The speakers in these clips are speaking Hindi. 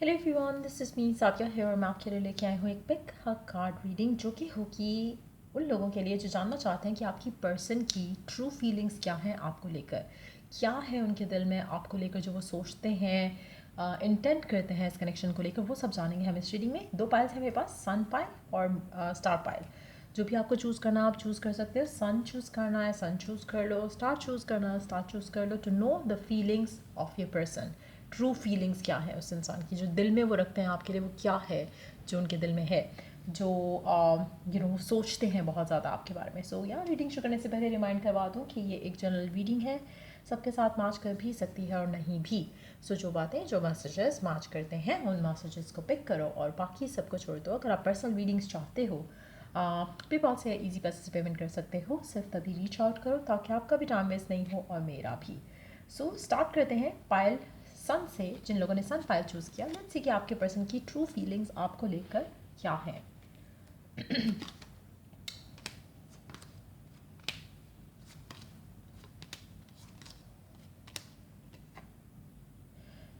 Hello everyone, this is me Sadia है और मैं आपके लिए लेके आई हूँ एक पिक कार्ड रीडिंग जो कि होगी उन लोगों के लिए जो जानना चाहते हैं कि आपकी पर्सन की ट्रू फीलिंग्स क्या हैं आपको लेकर, क्या है उनके दिल में आपको लेकर, जो वो सोचते हैं, इंटेंट करते हैं इस कनेक्शन को लेकर, वो सब जानेंगे हम इस रीडिंग में। दो पाइल्स हैं मेरे पास, सन पाइल और स्टार पाइल। जो भी आपको चूज़ करना आप चूज़ कर सकते हो। सन चूज़ करना है सन चूज़ कर लो, स्टार चूज़ करना है स्टार चूज़ कर लो, to know the feelings of your person. True feelings क्या है उस इंसान की, जो दिल में वो रखते हैं आपके लिए, वो क्या है जो उनके दिल में है, जो वो सोचते हैं बहुत ज़्यादा आपके बारे में। सो यहाँ रीडिंग शुरू करने से पहले रिमाइंड करवा दूँ कि ये एक जनरल रीडिंग है, सबके साथ मैच कर भी सकती है और नहीं भी। सो जो बातें, जो मैसेजेस मैच करते हैं उन मैसेजेस को पिक करो और बाकी सबको छोड़ दो। अगर आप पर्सनल रीडिंग्स चाहते हो, पेपॉल से ईजी पैसे से पेमेंट कर सकते हो। सिर्फ तभी रीच आउट करो ताकि आपका भी टाइम वेस्ट नहीं हो और मेरा भी। सो स्टार्ट करते हैं पायल सन से। जिन लोगों ने सन पायल चूज़ किया, लेट्स सी कि आपके पर्सन की ट्रू फीलिंग्स आपको लेकर क्या है।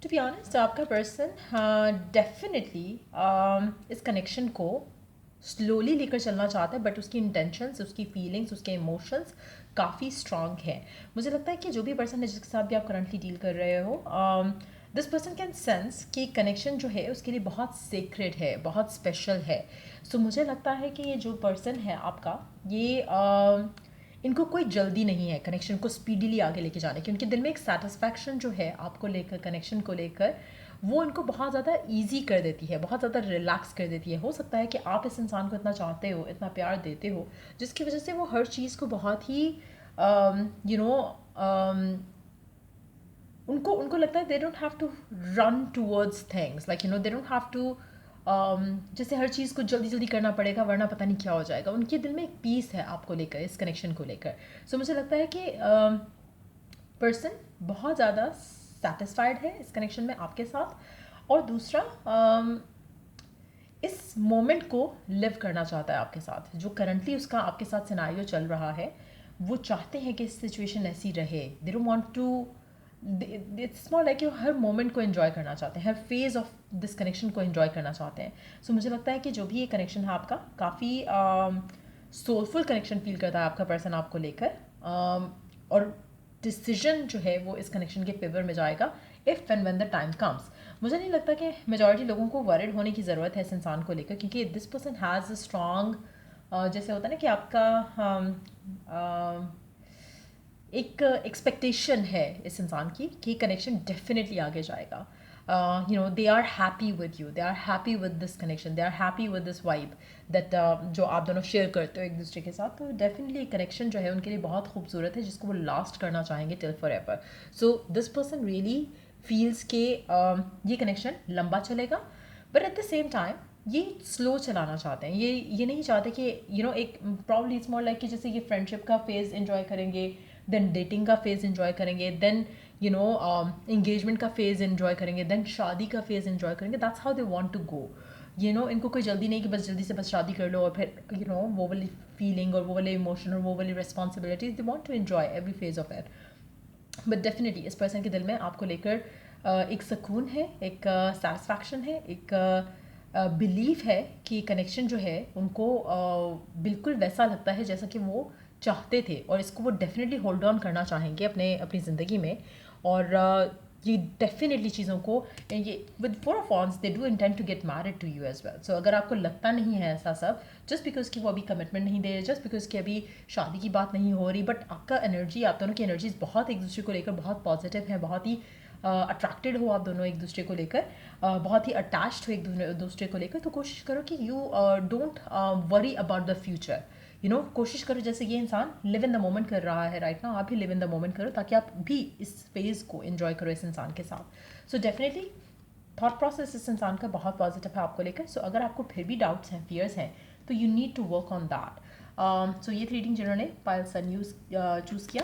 टू बी ऑनेस्ट, आपका पर्सन डेफिनेटली इस कनेक्शन को स्लोली लेकर चलना चाहता है, बट उसकी इंटेंशंस, उसकी फीलिंग्स, उसके इमोशंस काफ़ी स्ट्रांग है। मुझे लगता है कि जो भी पर्सन है जिसके साथ भी आप करंटली डील कर रहे हो, दिस पर्सन कैन सेंस कि कनेक्शन जो है उसके लिए बहुत सीक्रेट है, बहुत स्पेशल है। सो मुझे लगता है कि ये जो पर्सन है आपका, ये इनको कोई जल्दी नहीं है कनेक्शन को स्पीडीली आगे लेके जाने की। उनके दिल में एक सेटिस्फैक्शन जो है आपको लेकर, कनेक्शन को लेकर, वो उनको बहुत ज़्यादा ईजी कर देती है, बहुत ज़्यादा रिलैक्स कर देती है। हो सकता है कि आप इस इंसान को इतना चाहते हो, इतना प्यार देते हो, जिसकी वजह से वो हर चीज़ को बहुत ही यू नो उनको उनको लगता है they don't have to run towards things, like they don't have to जैसे हर चीज़ को जल्दी जल्दी करना पड़ेगा वरना पता नहीं क्या हो जाएगा। उनके दिल में एक पीस है आपको लेकर, इस कनेक्शन को लेकर। सो मुझे लगता है कि पर्सन बहुत ज़्यादा सेटिस्फाइड है इस कनेक्शन में आपके साथ। और दूसरा, इस मोमेंट को लिव करना चाहता है आपके साथ। जो करंटली उसका आपके साथ सिनारियो चल रहा है, वो चाहते हैं कि सिचुएशन ऐसी रहे। They don't want to, it's more like हर मोमेंट को एंजॉय करना चाहते हैं, हर फेज ऑफ दिस कनेक्शन को एंजॉय करना चाहते हैं। सो मुझे लगता है कि जो भी ये कनेक्शन है आपका, काफ़ी सोलफुल कनेक्शन फील करता है आपका पर्सन आपको लेकर। और डिसीजन जो है वो इस कनेक्शन के फेवर में जाएगा if and when the time comes. मुझे नहीं लगता कि मेजॉरिटी लोगों को वरिड होने की ज़रूरत है इस इंसान को लेकर, क्योंकि this person has a strong, जैसे होता है ना कि आपका एक एक्सपेक्टेशन है इस इंसान की कि कनेक्शन डेफिनेटली आगे जाएगा। They are happy with you, they are happy with this connection, they are happy with this vibe that जो आप दोनों शेयर करते हो एक दूसरे के साथ। तो डेफिनेटली कनेक्शन जो है उनके लिए बहुत खूबसूरत है, जिसको वो लास्ट करना चाहेंगे till for ever. So this person really feels के ये कनेक्शन लंबा चलेगा, but at the same time ये स्लो चलाना चाहते हैं। ये नहीं चाहते कि एक प्रॉब्ली इट्स मोर लाइक कि जैसे ये फ्रेंडशिप का फेज़ इन्जॉय करेंगे, देन डेटिंग का फेज़ इन्जॉय करेंगे, देन एंगेजमेंट का फेज़ इन्जॉय करेंगे, देन शादी का फेज़ इन्जॉय करेंगे। That's how they want to go. इनको कोई जल्दी नहीं कि बस जल्दी से बस शादी कर लो और फिर वो वाली फीलिंग और वो वाले इमोशन और वो वाली responsibilities, they want to enjoy every phase of it. But definitely इस पर्सन के दिल में आपको लेकर एक सुकून है, एक सेटिस्फैक्शन है, एक बिलीफ है कि कनेक्शन जो है उनको बिल्कुल वैसा लगता है जैसा कि वो चाहते थे, और इसको वो डेफिनेटली होल्ड ऑन करना चाहेंगे अपनी ज़िंदगी में। और ये डेफिनेटली चीज़ों को, ये with four of wands they do intend to get married to you as well. So अगर आपको लगता नहीं है ऐसा सब, जस्ट बिकॉज कि वो अभी कमिटमेंट नहीं दे रहे, जस्ट बिकॉज कि अभी शादी की बात नहीं हो रही, बट आपका एनर्जी, आप दोनों की एनर्जीज बहुत एक दूसरे को लेकर बहुत पॉजिटिव है, बहुत ही अट्रैक्टेड हो आप दोनों एक दूसरे को लेकर, बहुत ही अटैच्ड हो एक दूसरे को लेकर। तो कोशिश करो कि you don't worry about the future. कोशिश करो जैसे ये इंसान लिव इन द मोमेंट कर रहा है राइट नाउ, आप भी लिव इन द मोमेंट करो ताकि आप भी इस फेज को एंजॉय करो इस इंसान के साथ। सो डेफिनेटली थॉट प्रोसेस इस इंसान का बहुत पॉजिटिव है आपको लेकर। सो अगर आपको फिर भी डाउट्स हैं, फियर्स हैं, तो you need to work on that. So ये रीडिंग जिन्होंने पायल सन चूज़ किया,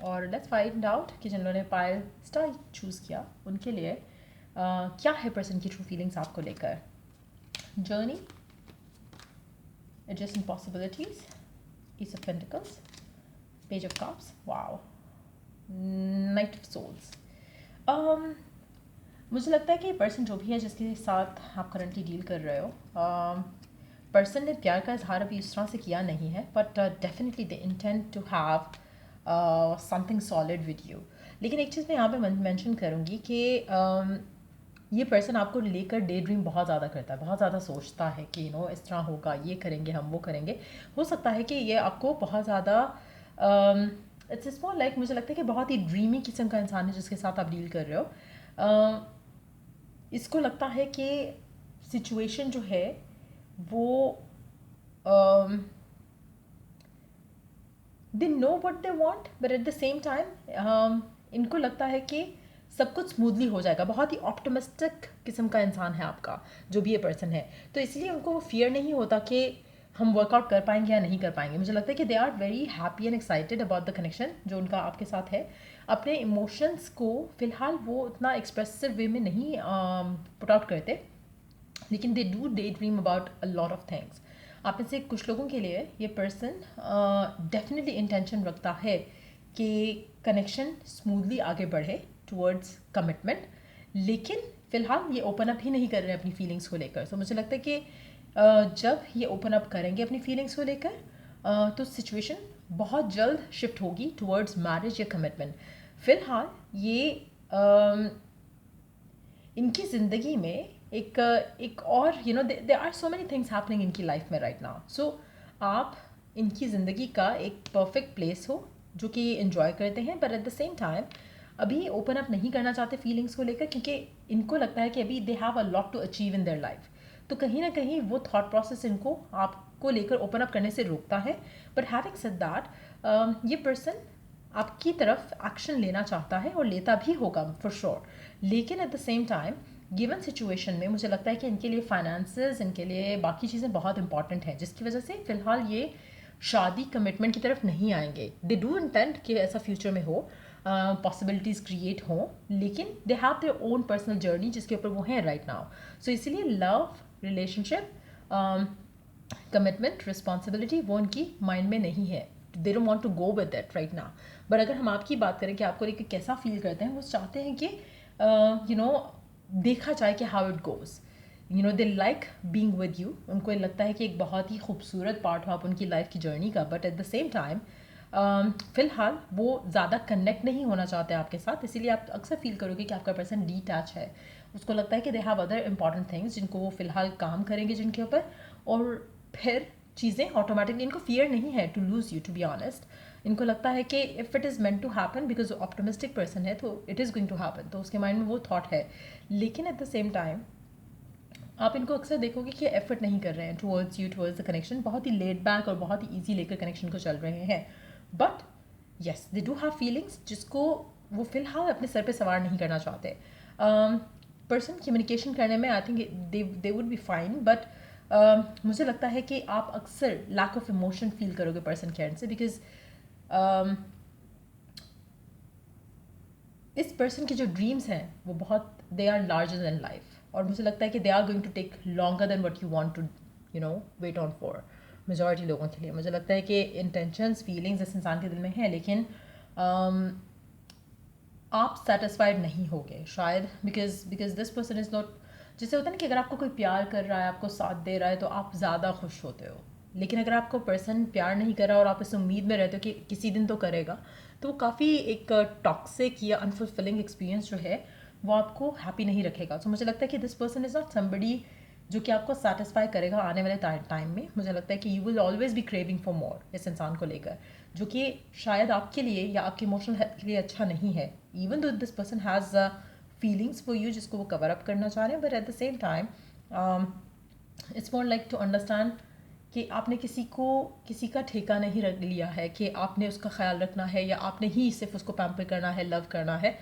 और लेट्स फाइंड आउट कि जिन्होंने पायल स्टार चूज़ किया उनके लिए क्या है पर्सन की ट्रू फीलिंग्स आपको लेकर। Journey, adjacent possibilities, Ace of Pentacles, Page of Cups, wow, Knight of Swords. Um, मुझे लगता है कि पर्सन जो भी है जिसके साथ आप करंटली डील कर रहे हो, पर्सन ने प्यार का इजहार अभी उस तरह से किया नहीं है, but definitely they intend to have something solid with you. लेकिन एक चीज़ मैं यहाँ पे मेंशन करूँगी कि ये पर्सन आपको लेकर डे ड्रीम बहुत ज़्यादा करता है, बहुत ज़्यादा सोचता है कि इस तरह होगा, ये करेंगे हम, वो करेंगे। हो सकता है कि ये आपको बहुत ज़्यादा इट्स मोर लाइक, मुझे लगता है कि बहुत ही ड्रीमी किस्म का इंसान है जिसके साथ आप डील कर रहे हो। इसको लगता है कि सिचुएशन जो है वो they know what they want, but at the same time इनको लगता है कि सब कुछ स्मूथली हो जाएगा। बहुत ही ऑप्टिमिस्टिक किस्म का इंसान है आपका जो भी ये पर्सन है, तो इसलिए उनको वो फियर नहीं होता कि हम वर्कआउट कर पाएंगे या नहीं कर पाएंगे। मुझे लगता है कि they are very happy and excited about the connection जो उनका आपके साथ है। अपने इमोशंस को फ़िलहाल वो उतना एक्सप्रेसिव वे में नहीं पुट आउट करते, लेकिन they do day dream about a lot of things. आप में से कुछ लोगों के लिए ये पर्सन डेफिनेटली इंटेंशन रखता है कि कनेक्शन स्मूथली आगे बढ़े टुवर्ड्स कमिटमेंट, लेकिन फ़िलहाल ये ओपन अप ही नहीं कर रहे हैं अपनी फीलिंग्स को लेकर। तो मुझे लगता है कि जब ये ओपन अप करेंगे अपनी फीलिंग्स को लेकर, तो सिचुएशन बहुत जल्द शिफ्ट होगी टुवर्ड्स मैरिज या कमिटमेंट। फ़िलहाल ये इनकी ज़िंदगी में एक और they are so many things happening इनकी लाइफ में राइट नाउ। सो आप इनकी ज़िंदगी का एक परफेक्ट प्लेस हो जो कि ये इन्जॉय करते हैं, but at the same time अभी ओपन अप नहीं करना चाहते फीलिंग्स को लेकर, क्योंकि इनको लगता है कि अभी they have a lot to achieve in their life. तो कहीं ना कहीं वो थॉट प्रोसेस इनको आपको लेकर ओपन अप करने से रोकता है। बट हैविंग सेड दैट, ये पर्सन आपकी तरफ एक्शन लेना चाहता है और लेता भी होगा फॉर श्योर, लेकिन eight the same time given situation में मुझे लगता है कि इनके लिए फाइनेंसेस, इनके लिए बाकी चीज़ें बहुत इंपॉर्टेंट हैं, जिसकी वजह से फ़िलहाल ये शादी कमिटमेंट की तरफ नहीं आएंगे। दे डू इंटेंट कि ऐसा फ्यूचर में हो, पॉसिबिलिटीज़ क्रिएट हों, लेकिन they have their own personal journey जिसके ऊपर वो हैं राइट नाउ। सो इसीलिए लव, रिलेशनशिप, कमिटमेंट, रिस्पॉन्सिबिलिटी वो उनकी माइंड में नहीं है। They don't want to go with that right now. But अगर हम आपकी बात करें कि आपको लेकर कैसा फील करते हैं, वो चाहते हैं कि देखा जाए कि how it goes. They like being with you. उनको लगता है कि एक बहुत ही खूबसूरत पार्ट हो आप उनकी लाइफ की जर्नी का, but at the same time फ़िलहाल वो ज़्यादा कनेक्ट नहीं होना चाहते आपके साथ। इसीलिए आप अक्सर फील करोगे कि आपका पर्सन डीटैच है। उसको लगता है कि they have other important things जिनको वो फ़िलहाल काम करेंगे जिनके ऊपर, और फिर चीज़ें ऑटोमेटिकली, इनको फियर नहीं है to lose you, to be honest. इनको लगता है कि if it is meant to happen, because optimistic person है, तो it is going to happen, तो उसके माइंड में वो थॉट है। लेकिन एट द सेम टाइम आप इनको अक्सर देखोगे कि एफर्ट नहीं कर रहे हैं towards you, towards the connection. बहुत ही लेड बैक और बहुत ही ईजी लेकर कनेक्शन को चल रहे हैं, but yes they do have feelings जिसको वो फ़िलहाल अपने सर पे सवार नहीं करना चाहते। पर्सन कम्युनिकेशन करने में I think they would be fine, but मुझे लगता है कि आप अक्सर लैक ऑफ इमोशन फील करोगे पर्सन के एंड से, बिकॉज इस पर्सन के जो ड्रीम्स हैं वो बहुत, they are larger than life, और मुझे लगता है कि they are going to take longer than what you want to wait on for. Majority लोगों के लिए मुझे लगता है कि इंटेंशंस, फीलिंग्स इस इंसान के दिल में हैं, लेकिन आप सेटिस्फाइड नहीं होगे शायद, because this person is not, जैसे होता है ना कि अगर आपको कोई प्यार कर रहा है, आपको साथ दे रहा है, तो आप ज़्यादा खुश होते हो। लेकिन अगर आपको पर्सन प्यार नहीं कर रहा और आप इस उम्मीद में रहते हो कि किसी दिन तो करेगा, तो वो काफ़ी एक टॉक्सिक या अनफुलफिलिंग एक्सपीरियंस जो है वो आपको हैप्पी नहीं रखेगा। तो मुझे लगता है कि this person is not somebody जो कि आपको सेटिस्फाई करेगा आने वाले टाइम में। मुझे लगता है कि you will always be craving for more इस इंसान को लेकर, जो कि शायद आपके लिए या आपके इमोशनल हेल्थ के लिए अच्छा नहीं है। Even though this person has feelings for you जिसको वो कवर अप करना चाह रहे हैं, but at the same time it's more like to understand कि आपने किसी का ठेका नहीं रख लिया है कि आपने उसका ख्याल रखना है या आपने ही सिर्फ उसको पैम्पर करना है, लव करना है।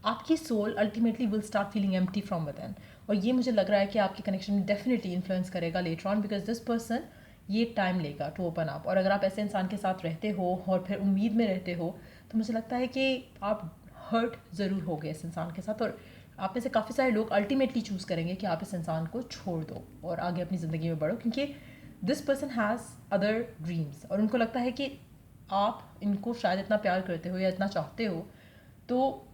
आपकी soul ultimately will start feeling empty from within, और ये मुझे लग रहा है कि आपके कनेक्शन में डेफिनेटली इन्फ्लुएंस करेगा later on, because this person ये टाइम लेगा टू ओपन अप। और अगर आप ऐसे इंसान के साथ रहते हो और फिर उम्मीद में रहते हो, तो मुझे लगता है कि आप हर्ट ज़रूर हो गए इस इंसान के साथ, और आप में से काफ़ी सारे लोग अल्टीमेटली चूज़ करेंगे कि आप इस इंसान को छोड़ दो और आगे अपनी ज़िंदगी में बढ़ो, क्योंकि this person has other dreams, और उनको लगता है कि आप इनको शायद इतना प्यार करते हो या इतना चाहते हो, तो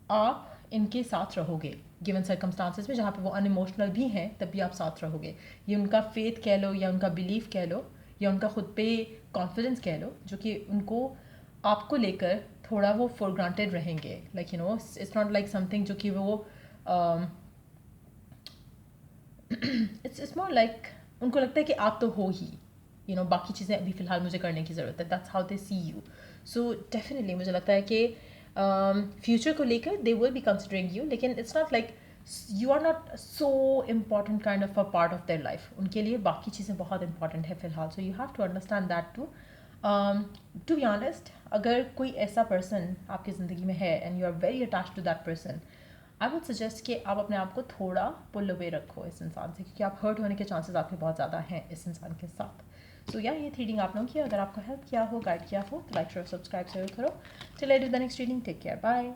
आप इनके साथ रहोगे गिवन सर्कमस्टांसेस में, जहाँ पे वो अनइमोशनल भी हैं तब भी आप साथ रहोगे। ये उनका फेथ कह लो या उनका बिलीफ कह लो या उनका खुद पे कॉन्फिडेंस कह लो, जो कि उनको आपको लेकर थोड़ा वो फॉर ग्रांटेड रहेंगे। Like you know it's not like something जो कि वो इट्स मोर लाइक उनको लगता है कि आप तो हो ही, यू नो बाकी चीज़ें अभी फ़िलहाल मुझे करने की ज़रूरत है। That's how they see you. So definitely मुझे लगता है कि फ्यूचर को लेकर they will be considering you, लेकिन it's not like you are not so important kind of a part of their life. उनके लिए बाकी चीज़ें बहुत इंपॉर्टेंट है फ़िलहाल। So you have to understand that too. To be honest, अगर कोई ऐसा पर्सन आपकी ज़िंदगी में है and you are very attach to that person, I would suggest कि आप अपने आप को थोड़ा पुल अवे रखो इस इंसान से, क्योंकि आप हर्ट होने के चांसेस आपके बहुत ज़्यादा हैं इस इंसान के साथ। सो या ये रीडिंग आप लोगों की अगर आपको हेल्प किया हो, गाइड किया हो, तो लाइक शेयर सब्सक्राइब जरूर करो। Till I do the next reading, take care, bye.